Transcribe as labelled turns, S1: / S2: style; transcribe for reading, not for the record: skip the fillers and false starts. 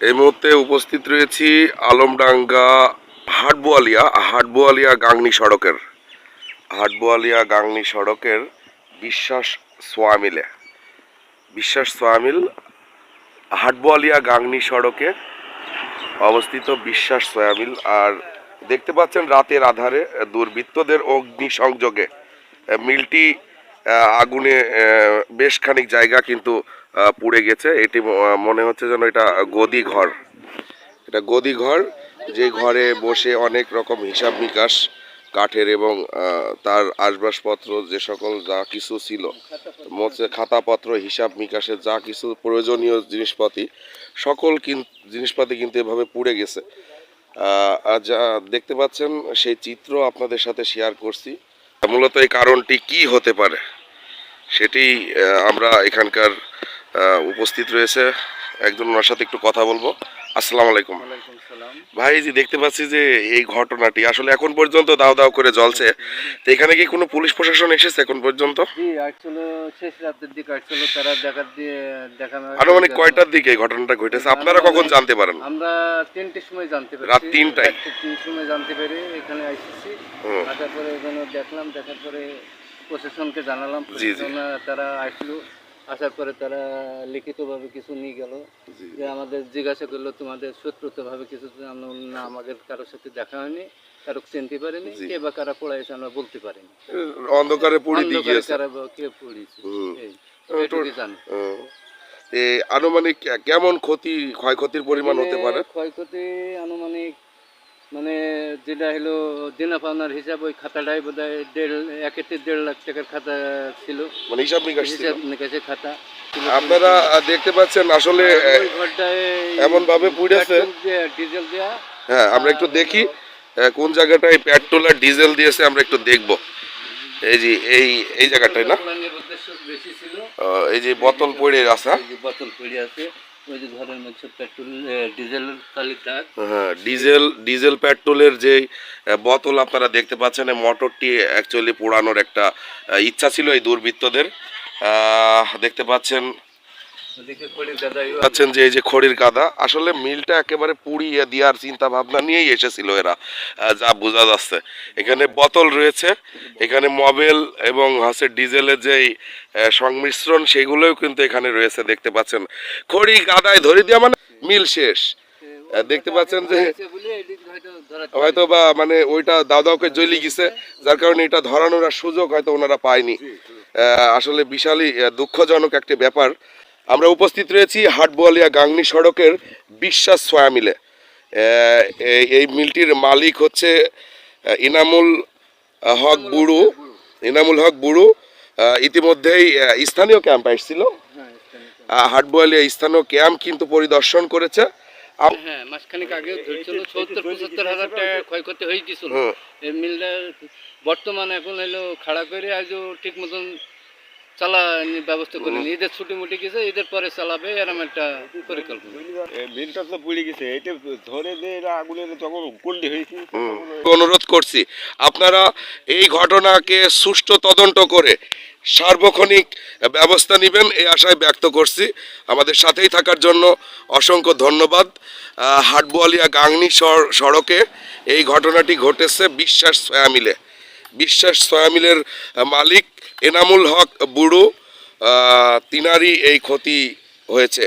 S1: এই মুহূর্তে উপস্থিত রয়েছি আলমডাঙ্গা হাটবোয়ালিয়া গাংনী সড়কের বিশ্বাস সোয়ামিল হাটবোয়ালিয়া গাংনী সড়কে অবস্থিত বিশ্বাস সোয়ামিল। আর দেখতে পাচ্ছেন রাতের আধারে দুর্বৃত্তদের অগ্নিসংযোগে মিলটি আগুনে বেশ খানিক জায়গা কিন্তু পুড়ে গেছে। এটি মনে হচ্ছে যেন এটা গদি ঘর, যে ঘরে বসে অনেক রকম হিসাব নিকাশ কাঠের এবং তার আসবাবপত্র যে সকল যা কিছু ছিল, খাতাপত্র, হিসাব নিকাশের যা কিছু প্রয়োজনীয় জিনিসপাতি কিন্তু এভাবে পুড়ে গেছে। যা দেখতে পাচ্ছেন সেই চিত্র আপনাদের সাথে শেয়ার করছি। মূলত এই কারণটি কি হতে পারে সেটি আমরা এখানকার উপস্থিত রয়েছে একজন, ওনার সাথে একটু কথা বলবো। আসসালামু আলাইকুম ভাই। জি, দেখতে পাচ্ছি যে এই ঘটনাটি আসলে এখন পর্যন্ত দাও দাও করে জ্বলছে, তো এখানে কি কোনো পুলিশ প্রশাসন এসেছে এখন পর্যন্ত?
S2: জি, আসলে শেষ রাতের দিকে আসলে তারা দেখানো।
S1: আনুমানিক কয়টার দিকে এই ঘটনাটা ঘটেছে, আপনারা কখন জানতে পারেন?
S2: আমরা 3টের সময় জানতে পারি।
S1: রাত 3টায়?
S2: 3 সময় জানতে পেরে এখানে এসেছি। আসার পরে এখানে দেখলাম, দেখার পরে প্রশাসনকে জানালাম। তারা আসলো, আসার পরে তারা লিখিতভাবে কিছু নিয়ে গেল, যে আমাদের জিজ্ঞাসা করলো তোমাদের শত্রুতাভাবে কিছু, না আমাদের কারোর সাথে দেখা হয়নি, কারো চিনতে পারিনি, কে বা কারা পড়াইছে আমরা বলতে পারিনি।
S1: অন্ধকারে পুড়ে দিয়েছে
S2: কারা বা কে পড়িয়েছে এইটুকুই জানি।
S1: আনুমানিক কেমন ক্ষয়ক্ষতির পরিমাণ হতে পারে?
S2: ক্ষয়ক্ষতি আনুমানিক মানে যেটা হলো দেনা পাওনার হিসাব, ওই খাতাটাই বোধ হয় 1.5 লাখ টাকার খাতা ছিল,
S1: মানে হিসাব
S2: নিকাশের খাতা।
S1: আপনারা দেখতে পাচ্ছেন আসলে এমন ভাবে পুড়েছে,
S2: ডিজেল দেয়া।
S1: হ্যাঁ, আমরা একটু দেখি কোন জায়গাটায় পেট্রোল আর ডিজেল দিয়েছে, আমরা একটু দেখব। এই যে এই জায়গাটায় না, এই যে বোতল পড়ে আছে,
S2: বোতল পড়ে আছে, ওই যে ঘরের মধ্যে পেট্রোল ডিজেল তালিকা।
S1: হ্যাঁ, ডিজেল পেট্রোলের যে বোতল আপনারা দেখতে পাচ্ছেন, এই মোটরটি অ্যাকচুয়ালি পোড়ানোর একটা ইচ্ছা ছিল এই দুর্বৃত্তদের। দেখতে পাচ্ছেন যে এই যে খড়ির গাদা, আসলে মিলটা একেবারে পুড়িয়ে দেওয়ার চিন্তা ভাবনা নিয়েই এসেছিল এরা, যা বোঝা যাচ্ছে। এখানে বোতল রয়েছে, এখানে মোবিল এবং ডিজেলের যে সংমিশ্রণ সেগুলোও কিন্তু এখানে রয়েছে। দেখতে পাচ্ছেন খড়ি গাদায় ধরে দেওয়া মানে মিল শেষ। দেখতে পাচ্ছেন যে হয়তো বা মানে ওইটা দাও দাও করে জ্বলে গেছে, যার কারণে এটা ধরানোর সুযোগ হয়তো ওনারা পায়নি। আসলে বিশালই দুঃখজনক একটি ব্যাপার। আমরা উপস্থিত রয়েছি হাটবোয়ালিয়া গাংনী সড়কের বিশ্বাস সোয়ামিলে। এই মিলটির মালিক হচ্ছে ইনামুল হক বুড়ু। ইতিমধ্যেই স্থানীয় ক্যাম্প আসছিল, হাটবোয়ালিয়া স্থানীয় ক্যাম্প কিন্তু পরিদর্শন করেছে।
S2: হ্যাঁ, মাসখানেক আগে ধরছিল 70-75 হাজার টাকা ক্ষয়ক্ষতি হয়ে গেছিল এই মিলটা। বর্তমানে এখন হলো খাড়া করে আজও ঠিক মতন ব্যবস্থা করে নি। ঈদের ছুটি মুটি গেছে, ঈদের পরে চালাবে এরকম একটা পরিকল্পনা।
S3: মিলটা তো পুড়ে গেছে, এটা ধরে দিয়ে আগুনের তখন কুন্ডি হয়েছে।
S1: অনুরোধ করছি আপনারা এই ঘটনাকে সুষ্ঠু তদন্ত করে সার্বক্ষণিক ব্যবস্থা নেবেন, এই আশায় ব্যক্ত করছি। আমাদের সাথেই থাকার জন্য অসংখ্য ধন্যবাদ। হাটবোয়ালিয়া গাংনী সড়কে এই ঘটনাটি ঘটেছে বিশ্বাস সোয়ামিলের মালিক এনামুল হক বুড়ো, তিনারই এই ক্ষতি হয়েছে।